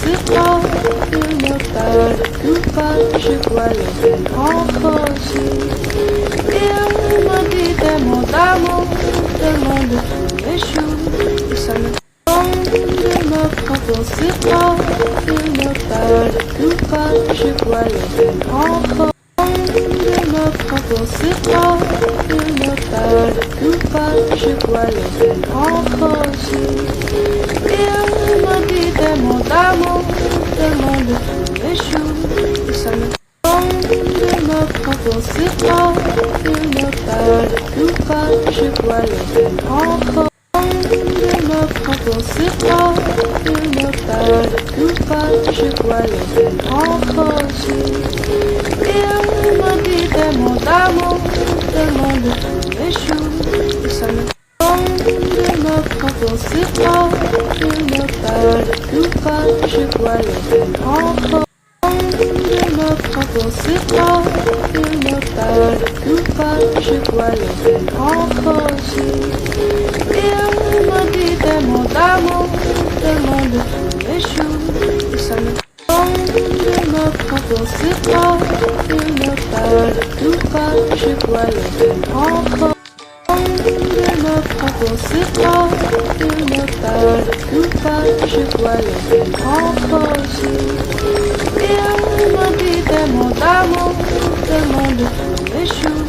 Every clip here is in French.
pensais pas de ne pas ou pas, je dois les renforcer. Il m'a dit des mots d'amour, demande tous les jours, et ça me tombe de me proposer pas de ne pas ou pas, je dois les renforcer. De me proposer pas de ne pas ou pas, je dois les renforcer. Il m'a dit des mots d'amour, demande tous les jours, et ça me tombe de me proposer pas de ne pas ou pas, je dois les renforcer. De me proposer pas de ne pas ou pas, je dois les renforcer. Il m'a dit des mots d'amour, demande tous les jours, et ça me tombe de me proposer pas de ne pas ou pas, je dois les renforcer. De me proposer pas de ne pas ou pas, je dois les renforcer. Il m'a dit des mots d'amour, demande tous les jours, et ça me tombe de me proposer pas de ne pas ou pas, je dois les renforcer. De me proposer pas de ne pas ou pas, je dois les renforcer. Il m'a dit des mots d'amour, demande tous les jours,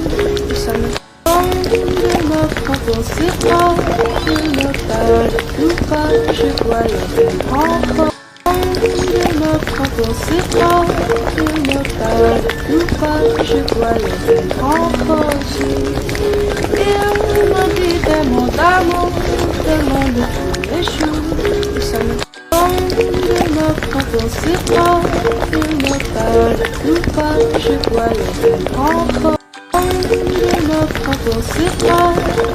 et ça me tombe de me proposer pas de ne pas ou pas, je dois les renforcer. De me proposer pas de ne pas ou pas, je dois les renforcer. Il m'a dit des mots d'amour, demande tous les jours, et ça me tombe de me proposer pas de ne pas ou pas, je dois les renforcer. De me proposer pas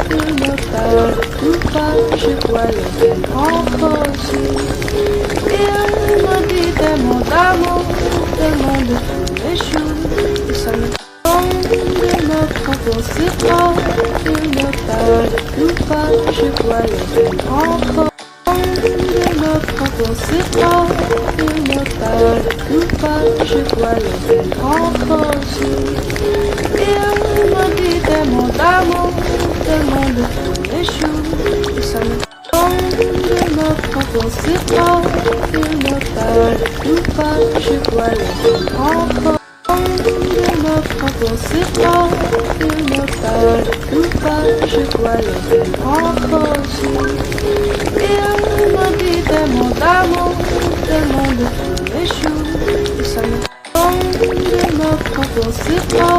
de ne pas ou pas, je dois les renforcer. Il m'a dit des mots d'amour, demande tous les jours, et ça me tombe de me proposer pas de ne pas ou pas, je dois les renforcer. De me proposer pas de ne pas ou pas, je dois les renforcer. Il m'a dit des mots d'amour, demande tous les jours, et ça me tombe de me proposer pas de ne pas ou pas, je dois les renforcer. De me proposer pas de ne pas ou pas, je dois les renforcer. Il m'a dit des mots d'amour, demande tous les jours, et ça me tombe de me proposer pas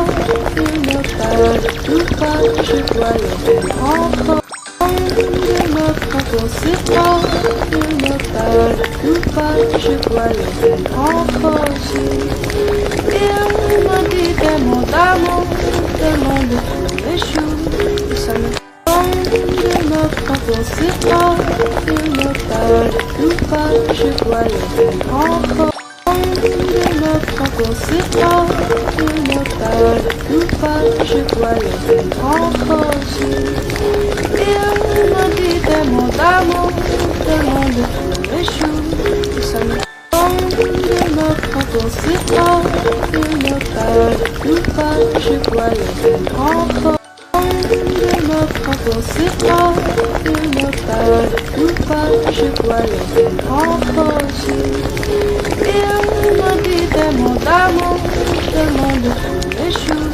de ne pas ou pas, je dois les renforcer. De me proposer pas de ne pas ou pas, je dois les renforcer. Il m'a dit des mots d'amour, demande tous les jours, et ça me tombe de me proposer pas de ne pas ou pas, je dois les renforcer. De me proposer pas de ne pas ou pas, je dois les renforcer. Il m'a dit des mots d'amour, demande tous les jours, et ça me tombe de me proposer pas de ne pas ou pas, je dois les renforcer. De me proposer pas de ne pas ou pas, je dois les renforcer. Il m'a dit des mots d'amour, demande tous les jours,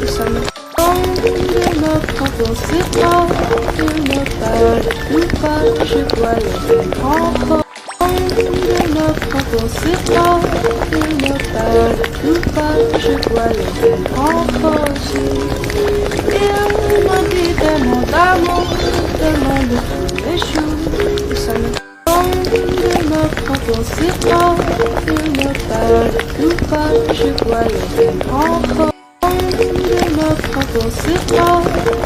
et ça me tombe de me proposer pas de ne pas ou pas, je dois les renforcer. De me proposer pas de ne pas ou pas, je dois les renforcer. Il m'a dit des mots d'amour, demande tous les jours, et ça me tombe de me proposer pas de ne pas ou pas, je dois les renforcer. De me proposer pas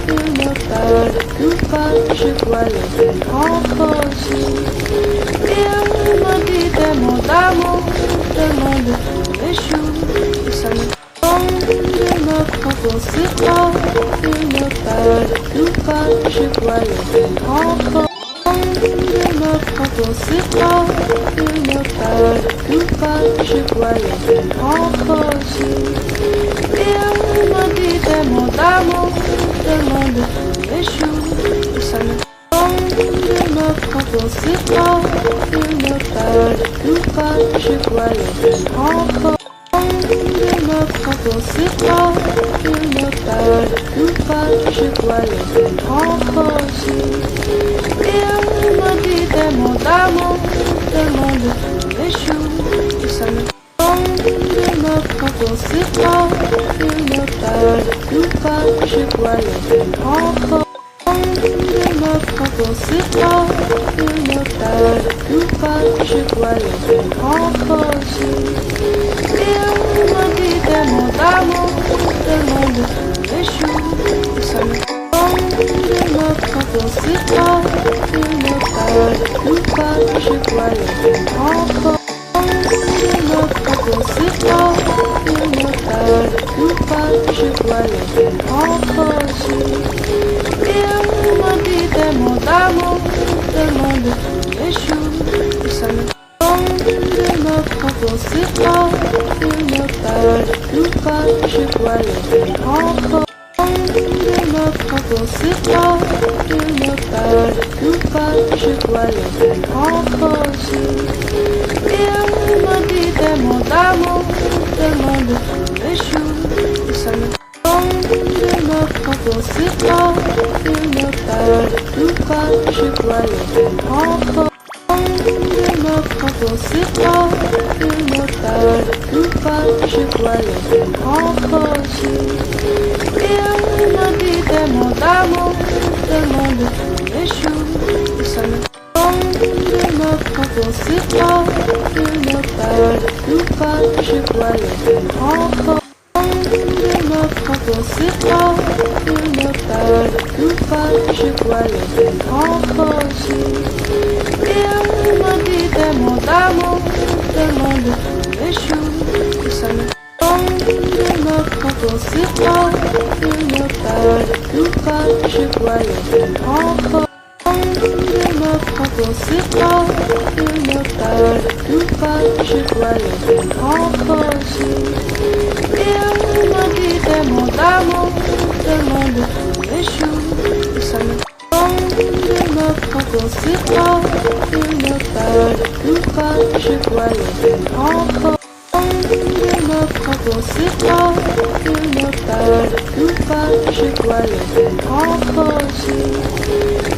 de ne pas ou pas, je dois les renforcer. Il m'a dit des mots d'amour, demande tous les jours, et ça me tombe de me proposer pas de ne pas ou pas, je dois les renforcer. De me conséquent, il ne parle pas, je voyais en rosé. Il me dit des mots d'amour, demande tous les jours, et ça me tombe, notre conséquent, il ne parle pas, je voyais en rosé. Notre conséquent, il ne parle pas, je voyais en rosé. Il me dit des mots d'amour, demande tous les jours, et ça me tombe, notre conséquent, il ne parle pas, je voyais en rosé. Notre conséquent, il ne parle pas, je voyais en rosé. Il me dit des mots d'amour, demande tous les jours, et ça me tombe, notre conséquent, il ne parle pas, je voyais en rosé. Notre conséquent, il ne parle pas, je voyais en rosé. Il me dit des mots d'amour, demande tous les jours, et ça me tombe, notre conséquent, il ne parle pas, je voyais en rosé. Notre conséquent, il ne parle pas, je voyais en rosé. Il me dit des mots d'amour, demande tous les jours, et ça me tombe, notre conséquent, il ne parle pas, je voyais en rosé. Notre conséquent, il ne parle pas, je voyais en rosé. Il me dit des mots d'amour, demande tous les jours, et ça me tombe, notre conséquent, il ne parle pas, je voyais en rosé. Notre conséquent, il ne parle pas, je voyais en rosé. Il me dit des mots d'amour, demande tous les jours, et ça me tombe, notre conséquent, il ne parle pas, je voyais en rosé. Notre conséquent, il ne parle pas, je voyais en rosé. Il me dit des mots d'amour, demande tous les jours, et ça me tombe, notre conséquent, il ne parle pas, je voyais en rosé. Notre conséquent, il ne parle pas, je voyais en rosé.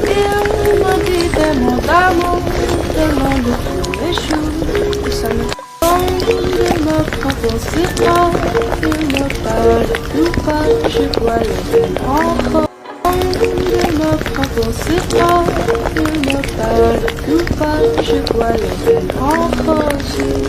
Il me dit des mots d'amour, demande tous les jours, et ça me tombe, notre conséquent, il ne parle pas, je voyais en rosé. Notre conséquent, il ne parle pas, je voyais en rosé.